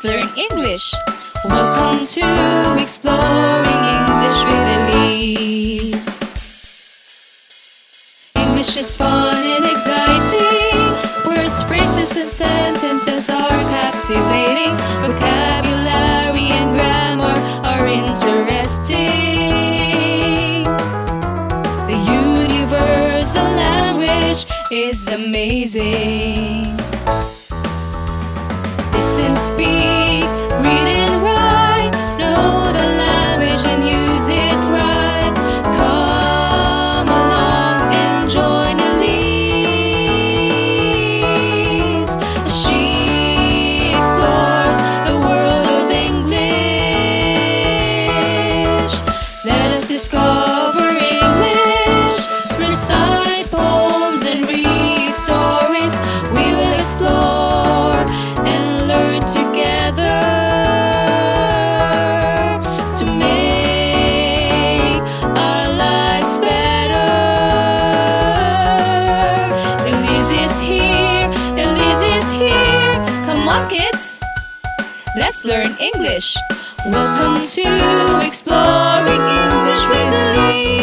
Let's learn English. Welcome to Exploring English with Eliz. English is fun and exciting. Words, phrases, and sentences are captivating. Vocabulary and grammar are interesting. The universal language is amazing. Listen, speak, read and write. Know the language and use it right. Come along and join Eliz as she explores the world of English. Let us discover English. Recite poems and read stories. We will explore and learn together to make our lives better. Eliz is here, Eliz is here. Come on, kids, let's learn English. Welcome to Exploring English with Eliz.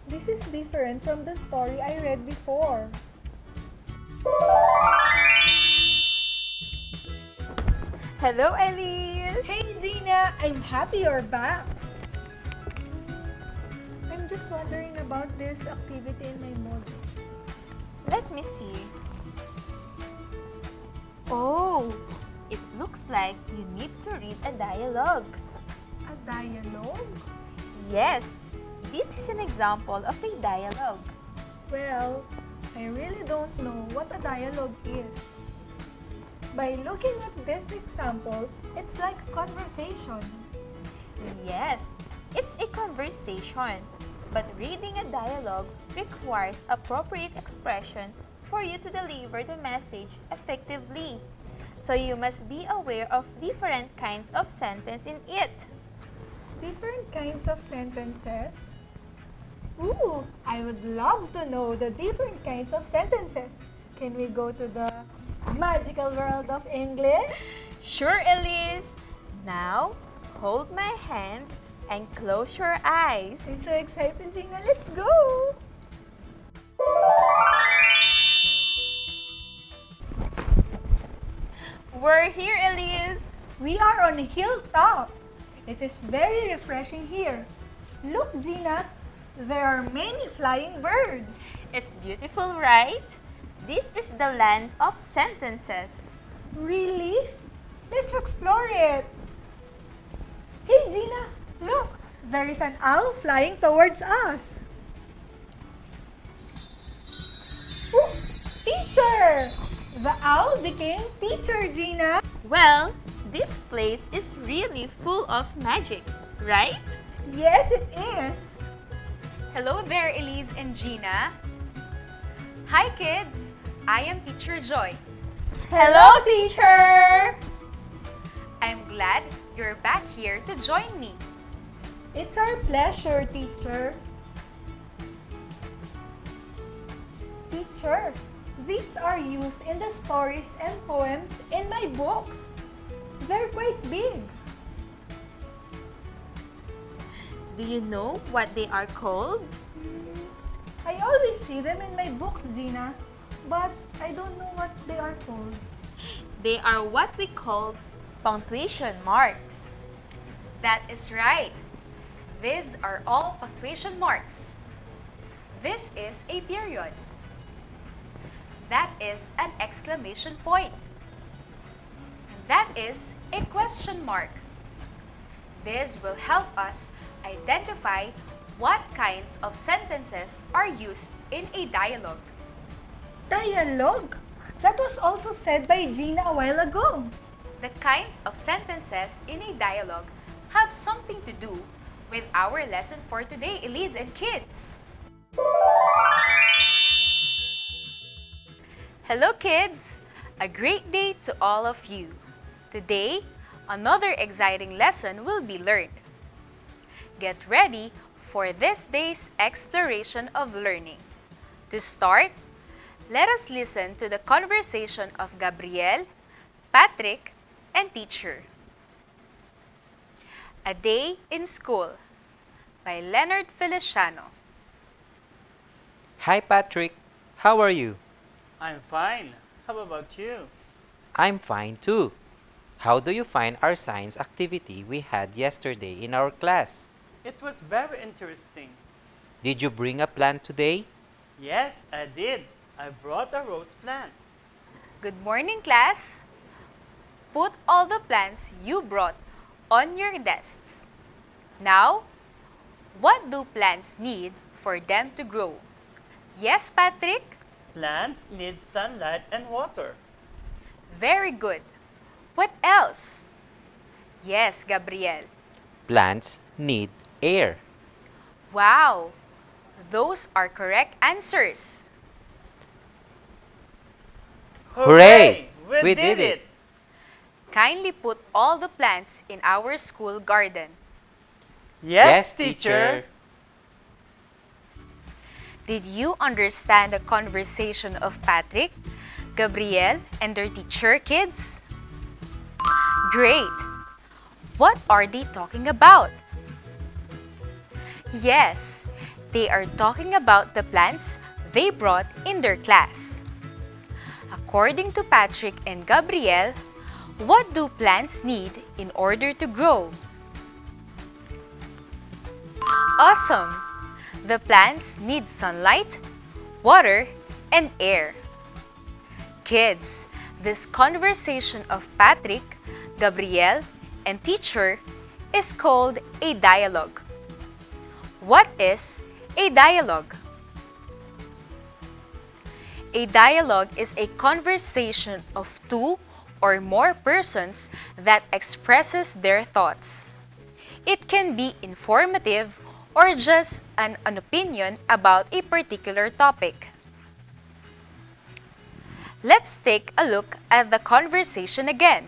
This is different from the story I read before. Hello, Eliz! Hey Gina, I'm happy you're back. I'm just wondering about this activity in my module. Let me see. Oh, it looks like you need to read a dialogue. A dialogue? Yes, this is an example of a dialogue. Well, I really don't know what a dialogue is. By looking at this example, it's like a conversation. Yes, it's a conversation, but reading a dialogue requires appropriate expression for you to deliver the message effectively. So you must be aware of different kinds of sentence in it. Different kinds of sentences? Ooh, I would love to know the different kinds of sentences. Can we go to the magical world of English? Sure, Eliz. Now, hold my hand and close your eyes. I'm so excited, Gina. Let's go! We're here, Eliz. We are on a hilltop. It is very refreshing here. Look, Gina, there are many flying birds. It's beautiful, right? This is the land of sentences. Really? Let's explore it. Hey, Gina, look, there is an owl flying towards us. Oh, teacher! The owl became teacher, Gina. Well, this place is really full of magic, right? Yes, it is. Hello there, Eliz and Gina. Hi, kids. I am Teacher Joy. Hello, teacher! I'm glad you're back here to join me. It's our pleasure, teacher. Teacher, these are used in the stories and poems in my books. They're quite big. Do you know what they are called? I always see them in my books, Gina, but I don't know what they are called. They are what we call punctuation marks. That is right. These are all punctuation marks. This is a period. That is an exclamation point. And that is a question mark. This will help us identify what kinds of sentences are used in a dialogue. Dialogue? That was also said by Gina a while ago. The kinds of sentences in a dialogue have something to do with our lesson for today, Eliz and kids. Hello kids! A great day to all of you. Today, another exciting lesson will be learned. Get ready for this day's exploration of learning. To start, let us listen to the conversation of Gabriel, Patrick, and teacher. A Day in School by Leonard Feliciano. Hi Patrick, how are you? I'm fine. How about you? I'm fine too. How do you find our science activity we had yesterday in our class? It was very interesting. Did you bring a plant today? Yes, I did. I brought a rose plant. Good morning, class. Put all the plants you brought on your desks. Now, what do plants need for them to grow? Yes, Patrick? Plants need sunlight and water. Very good. What else? Yes, Gabriel. Plants need air. Wow! Those are correct answers. Hooray! We We did did it! Kindly put all the plants in our school garden. Yes, teacher. Did you understand the conversation of Patrick, Gabriel, and their teacher, kids? Great! What are they talking about? Yes, they are talking about the plants they brought in their class. According to Patrick and Gabriel, what do plants need in order to grow? Awesome! The plants need sunlight, water, and air. Kids, this conversation of Patrick, Gabriel, and teacher is called a dialogue. What is a dialogue? A dialogue is a conversation of two or more persons that expresses their thoughts. It can be informative or just an opinion about a particular topic. Let's take a look at the conversation again.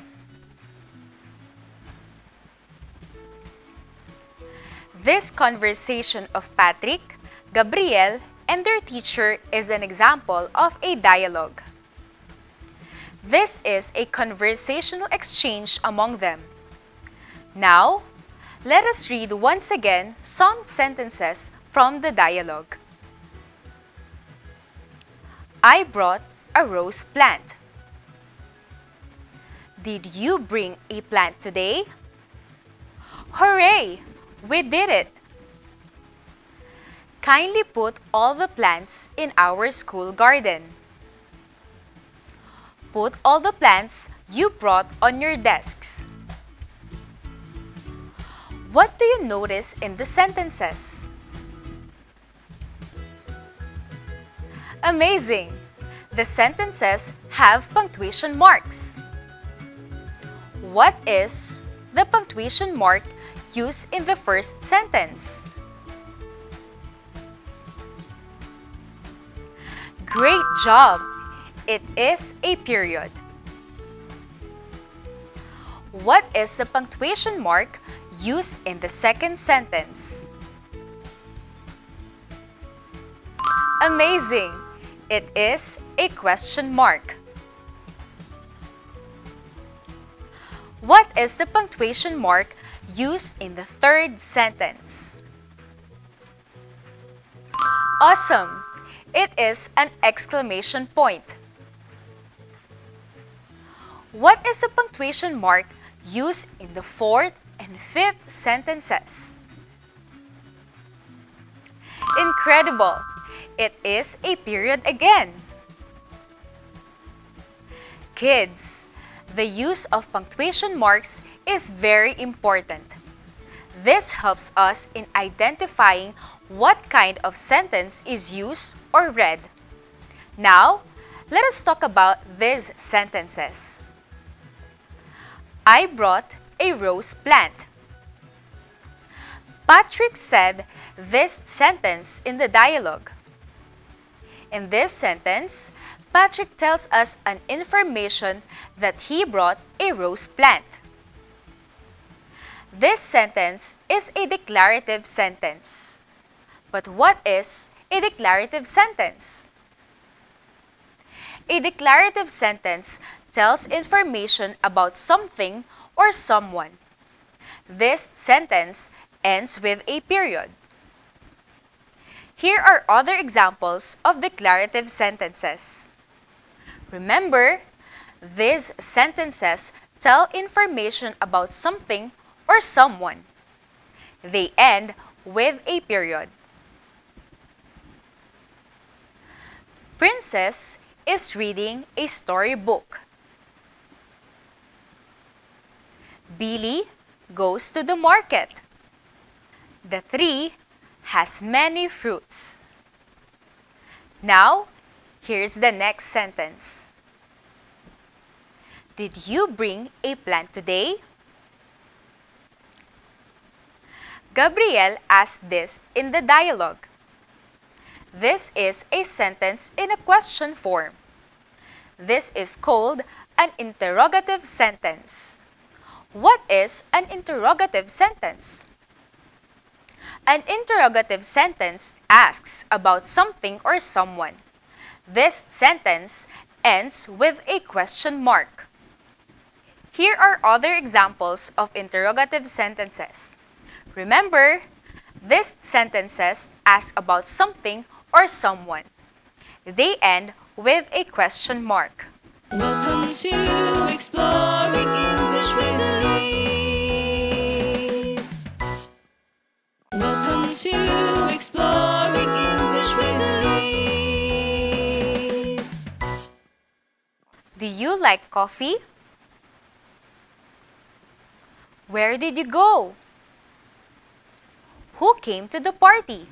This conversation of Patrick, Gabriel, and their teacher is an example of a dialogue. This is a conversational exchange among them. Now, let us read once again some sentences from the dialogue. I brought a rose plant. Did you bring a plant today? Hooray! We did it! Kindly put all the plants in our school garden. Put all the plants you brought on your desks. What do you notice in the sentences? Amazing! The sentences have punctuation marks. What is the punctuation mark used in the first sentence? Great job! It is a period. What is the punctuation mark used in the second sentence? Amazing! It is a question mark. What is the punctuation mark used in the third sentence? Awesome! It is an exclamation point. What is the punctuation mark used in the fourth and fifth sentences? Incredible! It is a period again. Kids, the use of punctuation marks is very important. This helps us in identifying what kind of sentence is used or read. Now, let us talk about these sentences. I brought a rose plant. Patrick said this sentence in the dialogue. In this sentence, Patrick tells us an information that he brought a rose plant. This sentence is a declarative sentence. But what is a declarative sentence? A declarative sentence tells information about something or someone. This sentence ends with a period. Here are other examples of declarative sentences. Remember, these sentences tell information about something or someone. They end with a period. Princess is reading a storybook. Billy goes to the market. The tree has many fruits. Now, here's the next sentence. Did you bring a plant today? Gabriel asked this in the dialogue. This is a sentence in a question form. This is called an interrogative sentence. What is an interrogative sentence? An interrogative sentence asks about something or someone. This sentence ends with a question mark. Here are other examples of interrogative sentences. Remember, these sentences ask about something or someone. They end with a question mark. Welcome to Exploring English with Eliz. Welcome to Exploring English with Eliz. Do you like coffee? Where did you go? Who came to the party?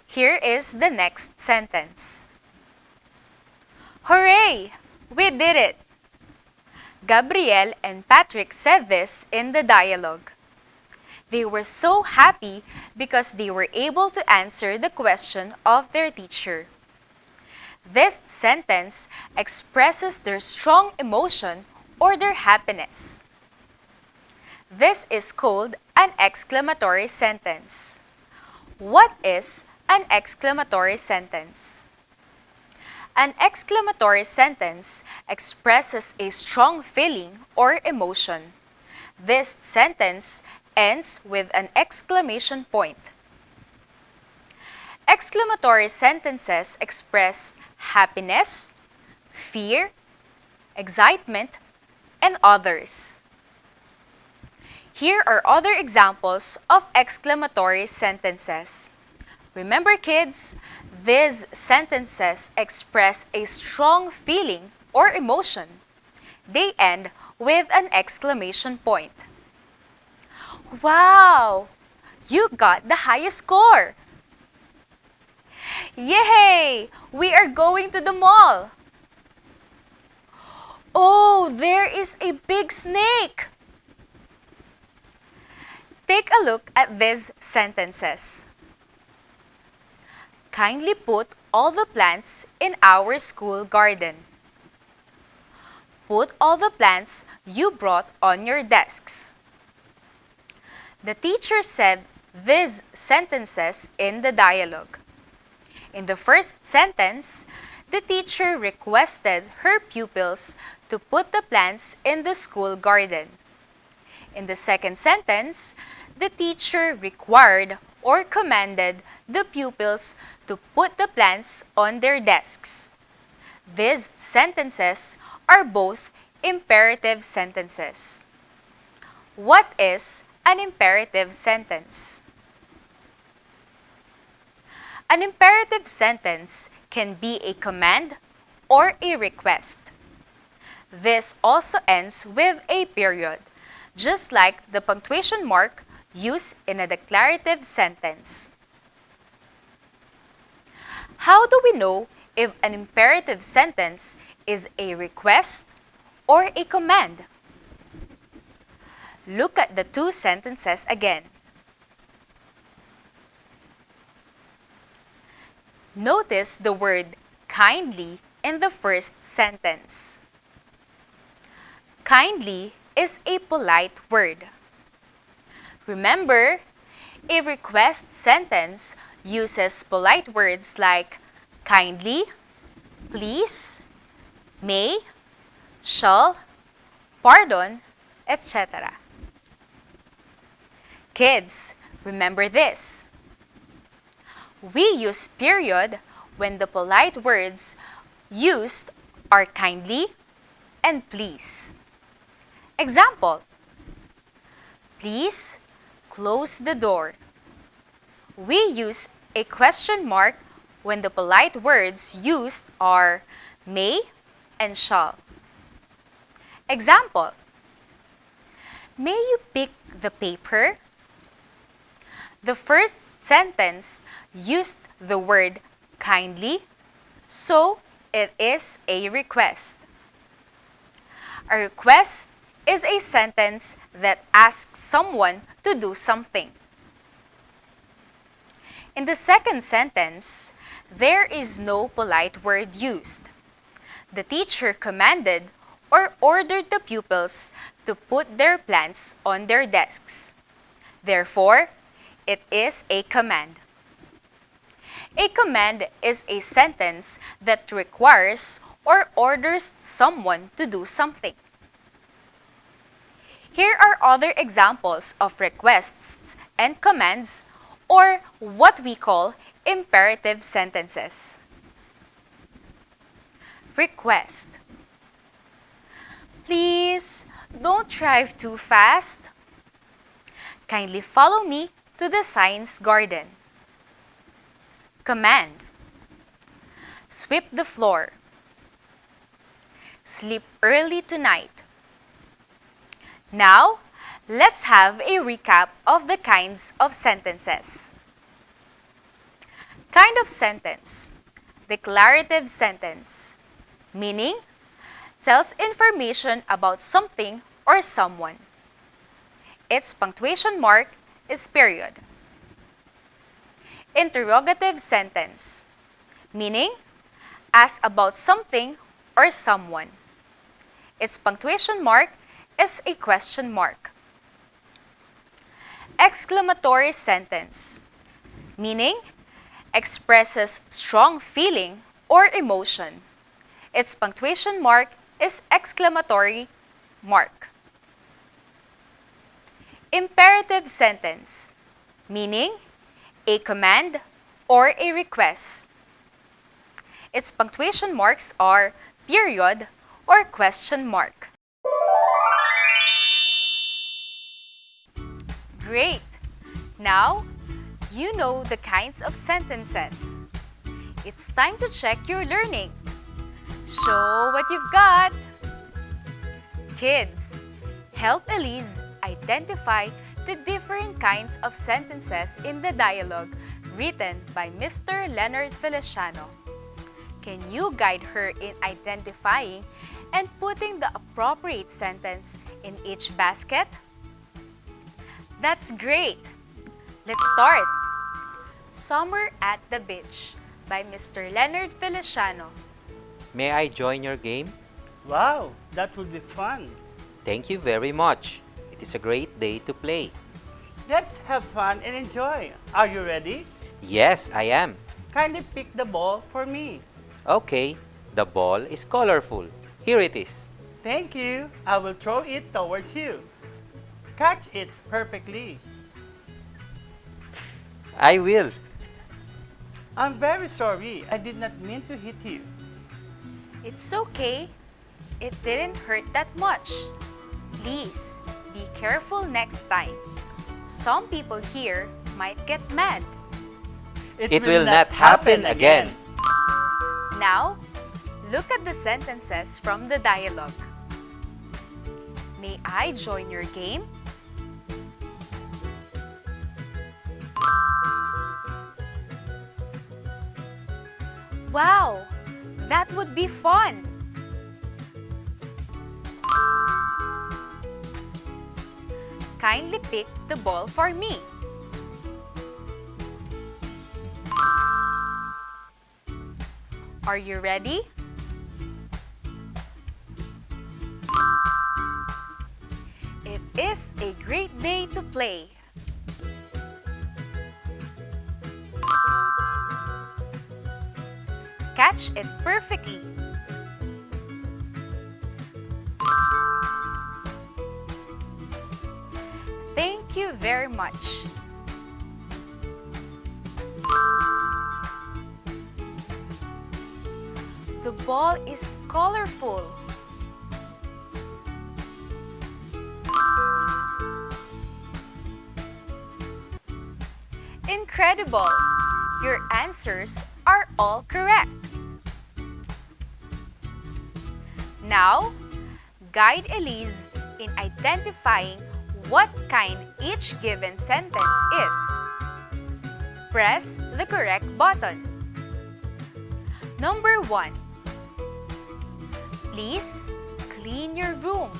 Here is the next sentence. Hooray! We did it! Gabriel and Patrick said this in the dialogue. They were so happy because they were able to answer the question of their teacher. This sentence expresses their strong emotion or their happiness. This is called an exclamatory sentence. What is an exclamatory sentence? An exclamatory sentence expresses a strong feeling or emotion. This sentence ends with an exclamation point. Exclamatory sentences express happiness, fear, excitement, and others. Here are other examples of exclamatory sentences. Remember, kids, these sentences express a strong feeling or emotion. They end with an exclamation point. Wow! You got the highest score! Yay! We are going to the mall! Oh, there is a big snake! Take a look at these sentences. Kindly put all the plants in our school garden. Put all the plants you brought on your desks. The teacher said these sentences in the dialogue. In the first sentence, the teacher requested her pupils to put the plants in the school garden. In the second sentence, the teacher required or commanded the pupils to put the plants on their desks. These sentences are both imperative sentences. What is an imperative sentence? An imperative sentence can be a command or a request. This also ends with a period, just like the punctuation mark used in a declarative sentence. How do we know if an imperative sentence is a request or a command? Look at the two sentences again. Notice the word kindly in the first sentence. Kindly is a polite word. Remember, a request sentence uses polite words like kindly, please, may, shall, pardon, etc. Kids, remember this. We use period when the polite words used are kindly and please. Example: please close the door. We use a question mark when the polite words used are may and shall. Example: may you pick the paper? The first sentence used the word kindly, so it is a request. A request is a sentence that asks someone to do something. In the second sentence, there is no polite word used. The teacher commanded or ordered the pupils to put their plants on their desks. Therefore, it is a command. A command is a sentence that requires or orders someone to do something. Here are other examples of requests and commands, or what we call imperative sentences. Request: please don't drive too fast. Kindly follow me to the science garden. Command: sweep the floor. Sleep early tonight. Now, let's have a recap of the kinds of sentences. Kind of sentence: declarative sentence, meaning tells information about something or someone. Its punctuation mark is period. Interrogative sentence, meaning asks about something or someone. Its punctuation mark is a question mark. Exclamatory sentence, meaning expresses strong feeling or emotion. Its punctuation mark is exclamatory mark. Imperative sentence, meaning a command or a request. Its punctuation marks are period or question mark. Great! Now, you know the kinds of sentences. It's time to check your learning. Show what you've got! Kids, help Eliz identify the different kinds of sentences in the dialogue written by Mr. Leonard Feliciano. Can you guide her in identifying and putting the appropriate sentence in each basket? That's great! Let's start! Summer at the Beach by Mr. Leonard Feliciano. May I join your game? Wow, that would be fun. Thank you very much. It is a great day to play. Let's have fun and enjoy. Are you ready? Yes, I am. Kindly pick the ball for me. Okay, the ball is colorful. Here it is. Thank you. I will throw it towards you. Catch it perfectly. I will. I'm very sorry. I did not mean to hit you. It's okay. It didn't hurt that much. Please, be careful next time. Some people here might get mad. It will not happen again. Now, look at the sentences from the dialogue. May I join your game? Wow, that would be fun! Kindly pick the ball for me. Are you ready? It is a great day to play. Catch it perfectly. Thank you very much. The ball is colorful. Incredible! Your answers are all correct. Now, guide Eliz in identifying what kind each given sentence is. Press the correct button. Number 1. Please clean your room.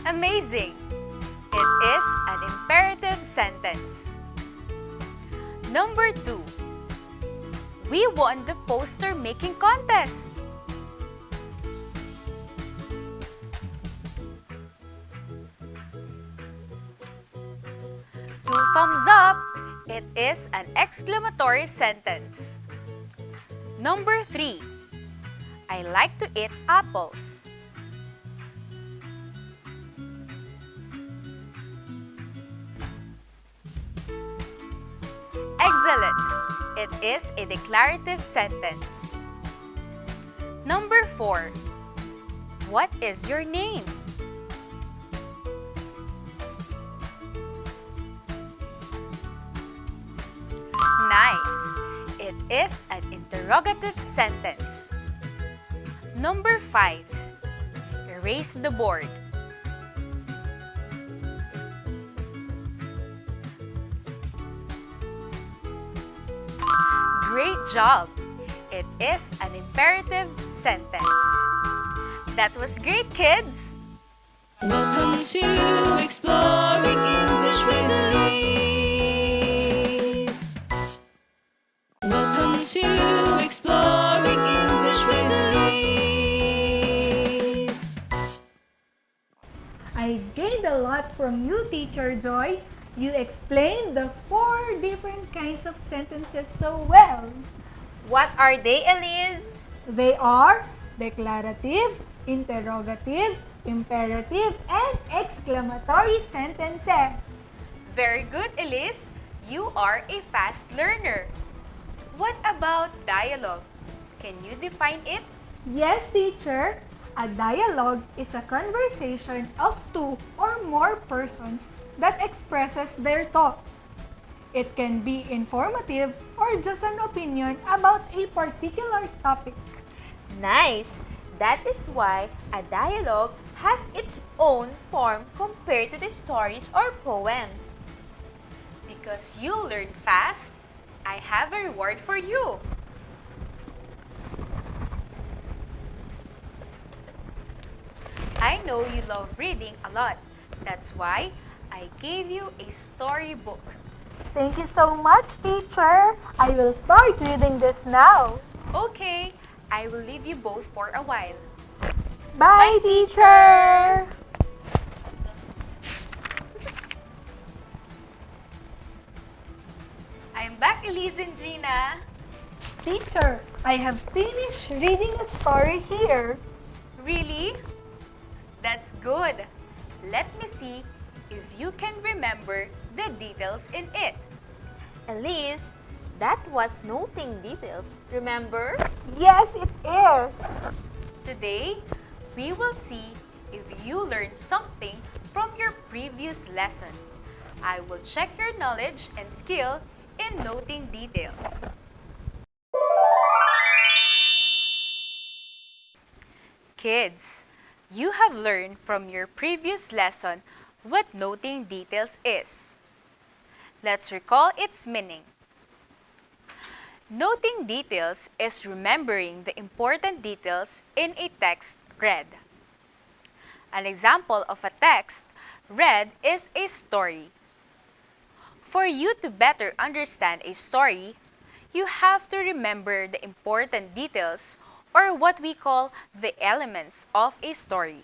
Amazing! It is an imperative sentence. Number 2. We won the poster making contest. 2 thumbs up. It is an exclamatory sentence. Number 3. I like to eat apples. Excellent! It is a declarative sentence. Number 4. What is your name? Nice! It is an interrogative sentence. Number 5. Erase the board. Great job! It is an imperative sentence. That was great, kids! Welcome to Exploring English with Eliz. Welcome to Exploring English with Eliz. I gained a lot from you, Teacher Joy. You explained the 4 different kinds of sentences so well. What are they, Eliz? They are declarative, interrogative, imperative, and exclamatory sentences. Very good, Eliz. You are a fast learner. What about dialogue? Can you define it? Yes, teacher. A dialogue is a conversation of 2 or more persons that expresses their thoughts. It can be informative or just an opinion about a particular topic. Nice! That is why a dialogue has its own form compared to the stories or poems. Because you learn fast, I have a reward for you. I know you love reading a lot. That's why I gave you a storybook. Thank you so much, teacher. I will start reading this now. Okay, I will leave you both for a while. Bye, teacher. I'm back, Eliz and Gina. Teacher, I have finished reading a story here. Really? That's good. Let me see if you can remember the details in it. Eliz, that was noting details, remember? Yes, it is. Today, we will see if you learned something from your previous lesson. I will check your knowledge and skill in noting details. Kids, you have learned from your previous lesson what noting details is. Let's recall its meaning. Noting details is remembering the important details in a text read. An example of a text read is a story. For you to better understand a story, you have to remember the important details or what we call the elements of a story.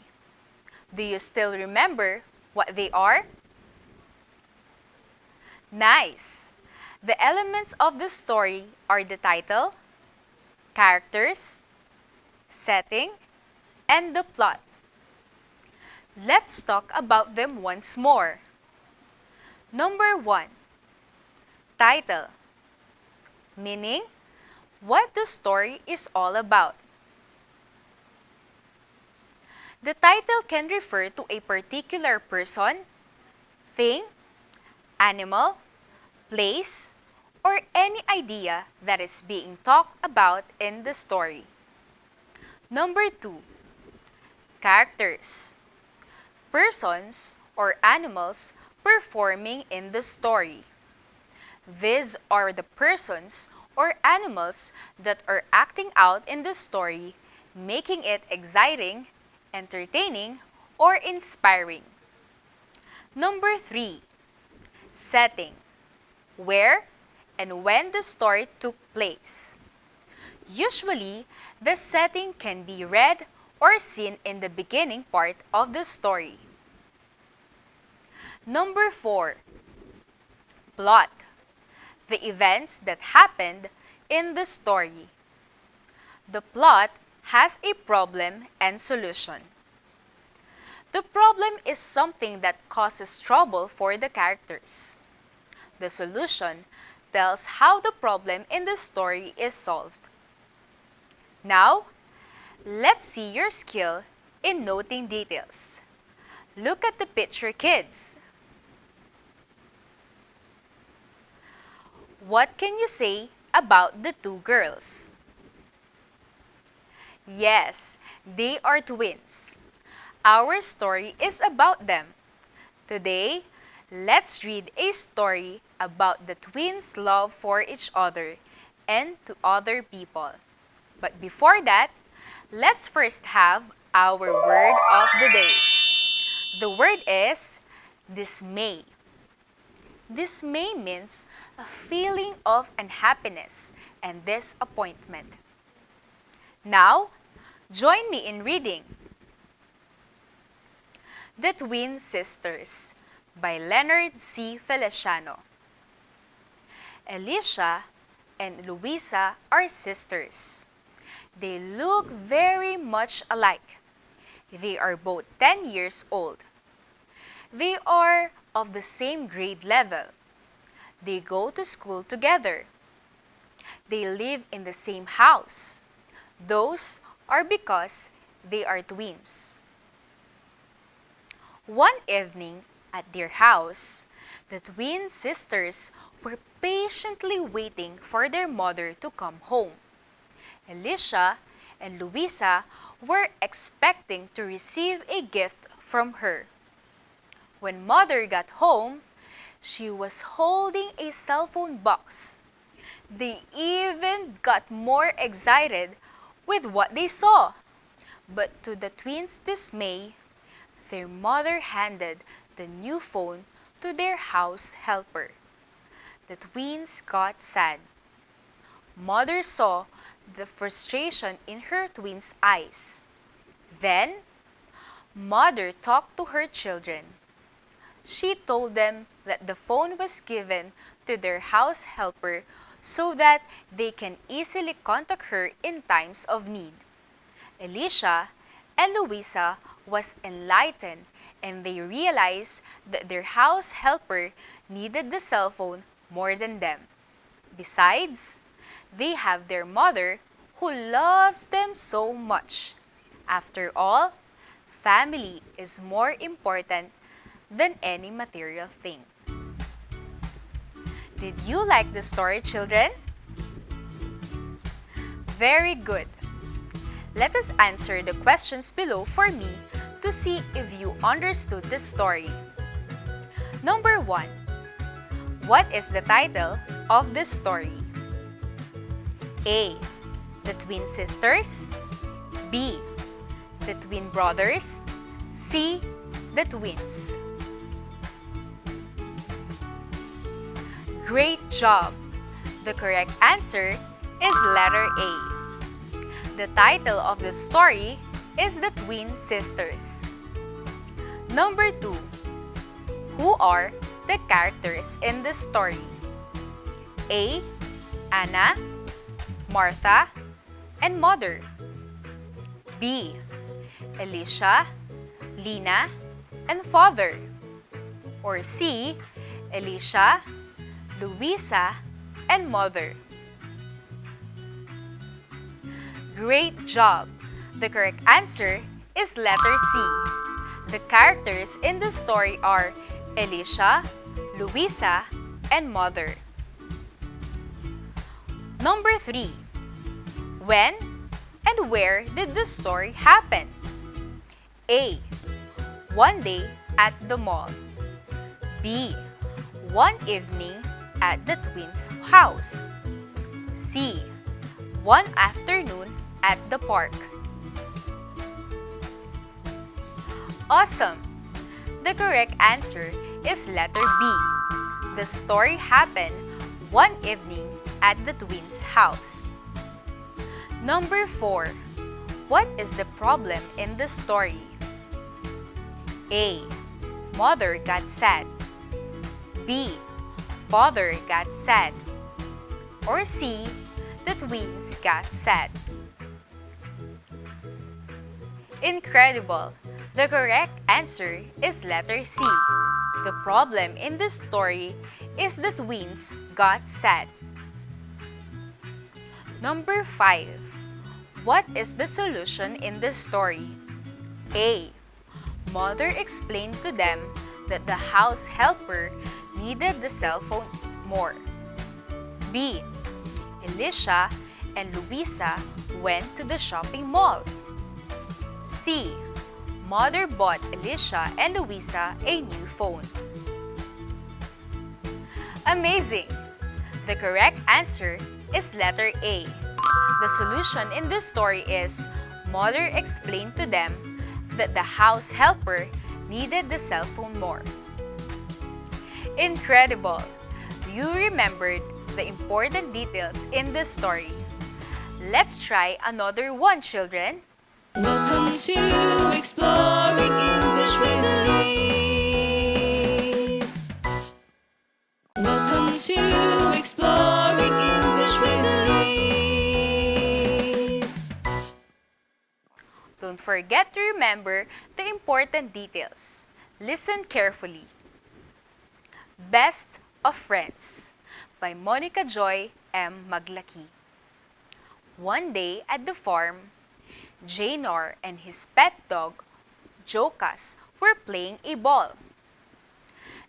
Do you still remember what they are? Nice! The elements of the story are the title, characters, setting, and the plot. Let's talk about them once more. Number 1. Title. Meaning, what the story is all about. The title can refer to a particular person, thing, animal, place, or any idea that is being talked about in the story. Number 2. Characters. Persons or animals performing in the story. These are the persons or animals that are acting out in the story, making it exciting, entertaining, or inspiring. Number 3. Setting. Where and when the story took place. Usually, the setting can be read or seen in the beginning part of the story. Number 4. Plot. The events that happened in the story. The plot has a problem and solution. The problem is something that causes trouble for the characters. The solution tells how the problem in the story is solved. Now, let's see your skill in noting details. Look at the picture, kids. What can you say about the two girls? Yes, they are twins. Our story is about them. Today, let's read a story about the twins' love for each other and to other people. But before that, let's first have our word of the day. The word is dismay. Dismay means a feeling of unhappiness and disappointment. Now, join me in reading The Twin Sisters by Leonard C. Feliciano. Alicia and Louisa are sisters. They look very much alike. They are both 10 years old. They are of the same grade level. They go to school together. They live in the same house. Those are because they are twins. One evening at their house, the twin sisters were patiently waiting for their mother to come home. Alicia and Louisa were expecting to receive a gift from her. When mother got home, she was holding a cell phone box. They even got more excited with what they saw. But to the twins' dismay, their mother handed the new phone to their house helper. The twins got sad. Mother saw the frustration in her twins' eyes. Then, Mother talked to her children. She told them that the phone was given to their house helper so that they can easily contact her in times of need. Alicia and Louisa was enlightened and they realized that their house helper needed the cell phone more than them. Besides, they have their mother who loves them so much. After all, family is more important than any material thing. Did you like the story, children? Very good. Let us answer the questions below for me to see if you understood the story. Number 1. What is the title of this story? A. The Twin Sisters. B. The Twin Brothers. C. The twins. Great job! The correct answer is letter A. The title of the story is The Twin Sisters. Number 2. Who are the characters in the story? A. Anna, Martha, and Mother. B. Elisha, Lina, and Father. Or C. Elisha, Louisa, and Mother. Great job! The correct answer is letter C. The characters in the story are Elisha, Louisa, and Mother. Number 3. When and where did the story happen? A. One day at the mall. B. One evening at the twins' house. C. One afternoon at the park. Awesome! The correct answer is letter B. The story happened one evening at the twins' house. Number 4. What is the problem in the story? A. Mother got sad. B. Father got sad. Or C. The twins got sad. Incredible! The correct answer is letter C. The problem in the story is the twins got sad. Number 5. What is the solution in the story? A. Mother explained to them that the house helper needed the cell phone more. B. Elisha and Louisa went to the shopping mall. C. Mother bought Elisha and Louisa a new phone. Amazing! The correct answer is letter A. The solution in this story is Mother explained to them that the house helper needed the cell phone more. Incredible! You remembered the important details in this story. Let's try another one, children. Welcome to Exploring English with Eliz. Welcome to Exploring English with Eliz. Don't forget to remember the important details. Listen carefully. Best of Friends by Monica Joy M. Maglaki. One day at the farm, Janor and his pet dog, Jokas, were playing a ball.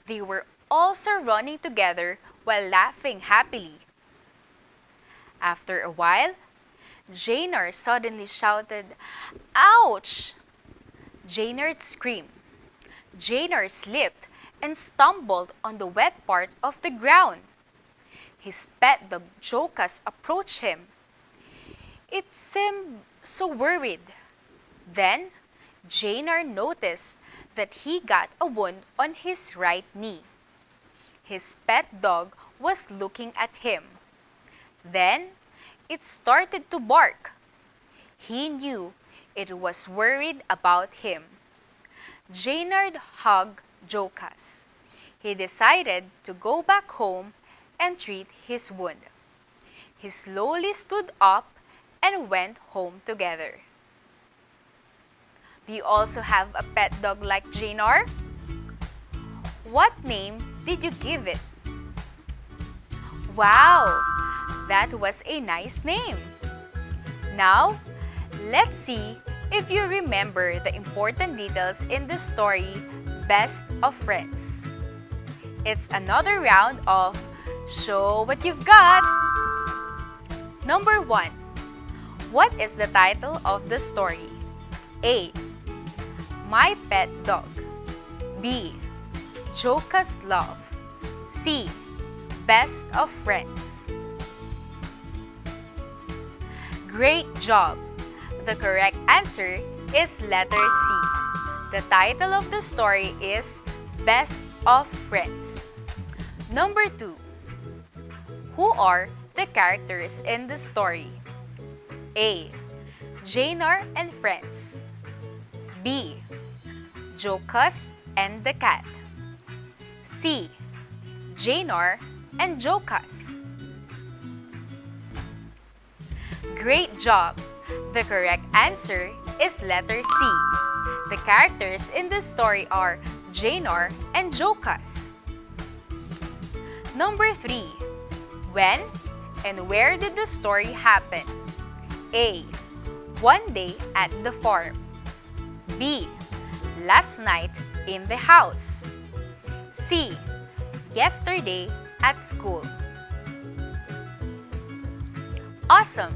They were also running together while laughing happily. After a while, Janor suddenly shouted, "Ouch!" Janor screamed. Janor slipped and stumbled on the wet part of the ground. His pet dog Jokas approached him. It seemed so worried. Then, Janor noticed that he got a wound on his right knee. His pet dog was looking at him. Then, it started to bark. He knew it was worried about him. Janor hugged Jokas. He decided to go back home and treat his wound. He slowly stood up and went home together. Do you also have a pet dog like Janor? What name did you give it? Wow! That was a nice name. Now, let's see if you remember the important details in the story Best of Friends. It's another round of Show What You've Got. Number 1. What is the title of the story? A. My Pet Dog. B. Jokas Love. C. Best of Friends. Great job! The correct answer is letter C. The title of the story is Best of Friends. Number 2. Who are the characters in the story? A. Janar and Friends. B. Jokas and the Cat. C. Janar and Jokas. Great job! The correct answer is letter C. The characters in the story are Janar and Jokas. Number 3. When and where did the story happen? A. One day at the farm. B. Last night in the house. C. Yesterday at school. Awesome!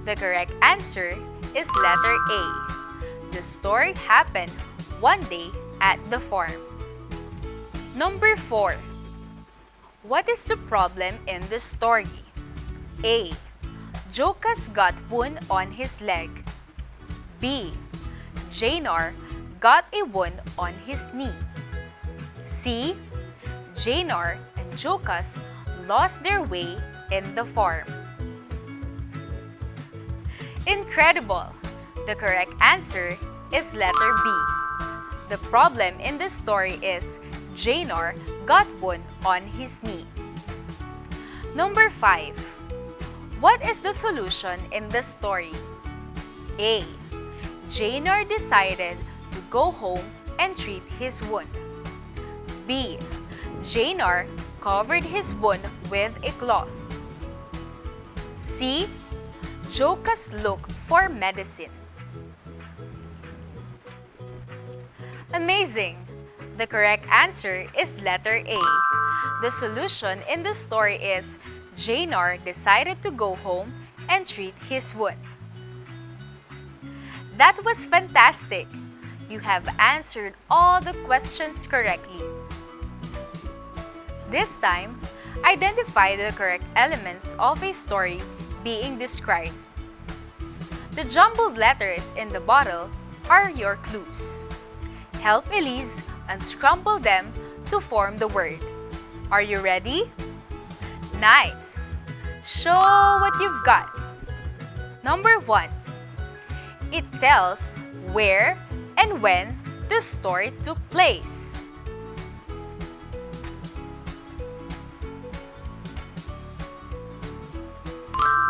The correct answer is letter A. The story happened one day at the farm. Number 4. What is the problem in the story? A. Jokas got wound on his leg. B. Janar got a wound on his knee. C. Janar and Jokas lost their way in the farm. Incredible! The correct answer is letter B. The problem in the story is Janar got wound on his knee. Number 5. What is the solution in the story? A. Janar decided to go home and treat his wound. B. Janar covered his wound with a cloth. C. Jokas looked for medicine. Amazing! The correct answer is letter A. The solution in the story is Janar decided to go home and treat his wound. That was fantastic! You have answered all the questions correctly. This time, identify the correct elements of a story being described. The jumbled letters in the bottle are your clues. Help Eliz unscramble them to form the word. Are you ready? Nice! Show what you've got. Number 1. It tells where and when the story took place.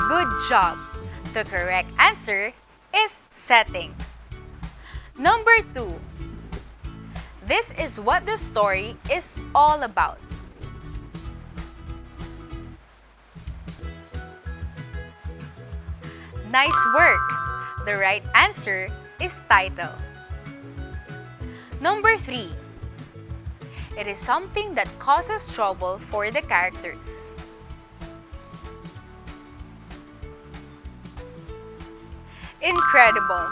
Good job! The correct answer is setting. Number 2. This is what the story is all about. Nice work! The right answer is title. Number 3. It is something that causes trouble for the characters. Incredible!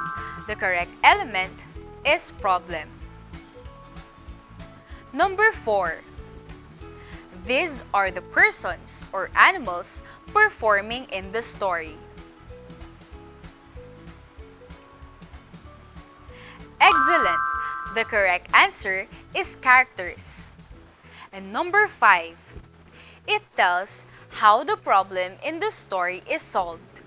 The correct element is problem. Number 4. These are the persons or animals performing in the story. Excellent! The correct answer is characters. And number 5. It tells how the problem in the story is solved.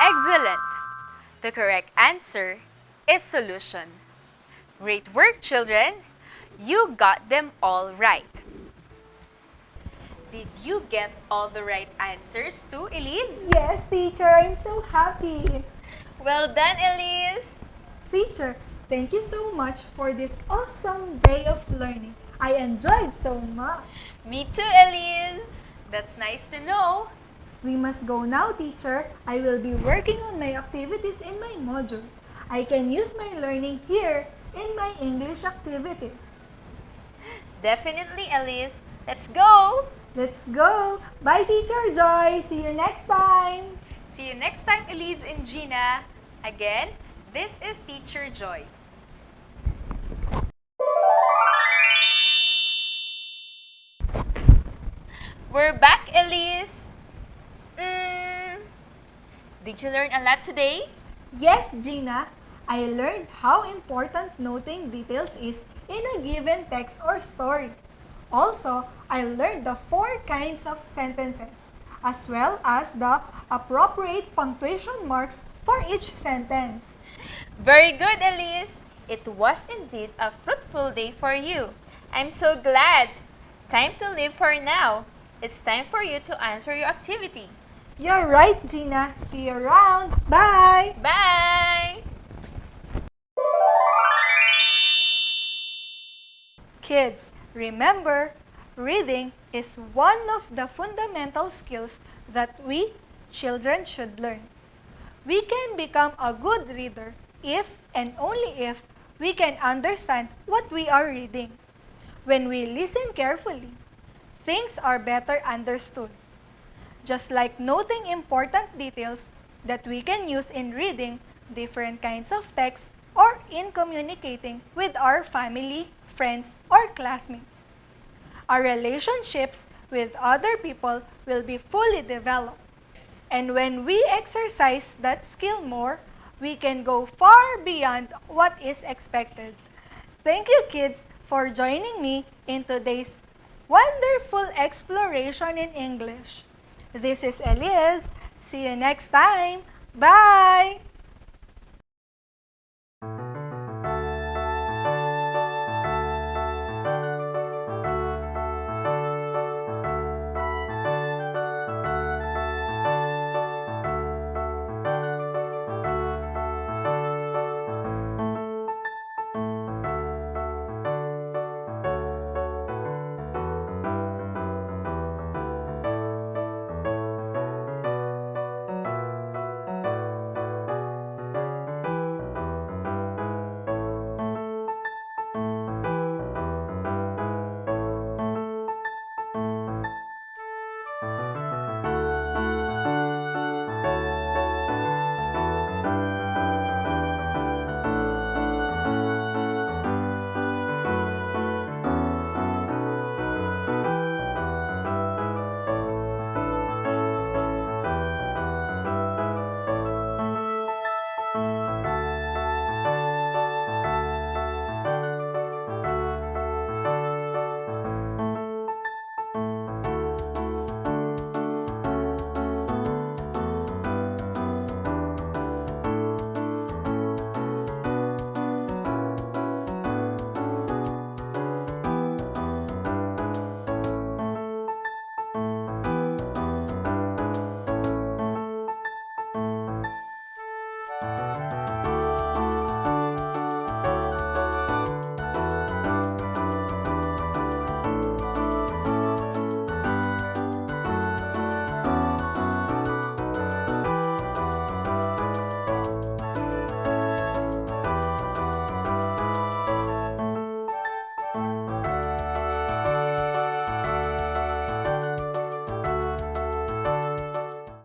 Excellent! The correct answer is solution. Great work, children! You got them all right. Did you get all the right answers too, Eliz? Yes, teacher, I'm so happy. Well done, Eliz! Teacher, thank you so much for this awesome day of learning. I enjoyed so much. Me too, Eliz! That's nice to know. We must go now, teacher. I will be working on my activities in my module. I can use my learning here in my English activities. Definitely, Eliz. Let's go! Let's go! Bye, Teacher Joy! See you next time! See you next time, Eliz and Gina. Again, this is Teacher Joy. We're back, Eliz. Did you learn a lot today? Yes, Gina. I learned how important noting details is in a given text or story. Also, I learned the 4 kinds of sentences, as well as the appropriate punctuation marks for each sentence. Very good, Eliz. It was indeed a fruitful day for you. I'm so glad. Time to leave for now. It's time for you to answer your activity. You're right, Gina. See you around. Bye! Bye! Kids, remember, reading is one of the fundamental skills that we children should learn. We can become a good reader if and only if we can understand what we are reading. When we listen carefully, things are better understood. Just like noting important details that we can use in reading different kinds of text or in communicating with our family, friends, or classmates. Our relationships with other people will be fully developed. And when we exercise that skill more, we can go far beyond what is expected. Thank you, kids, for joining me in today's wonderful exploration in English. This is Eliz. See you next time. Bye!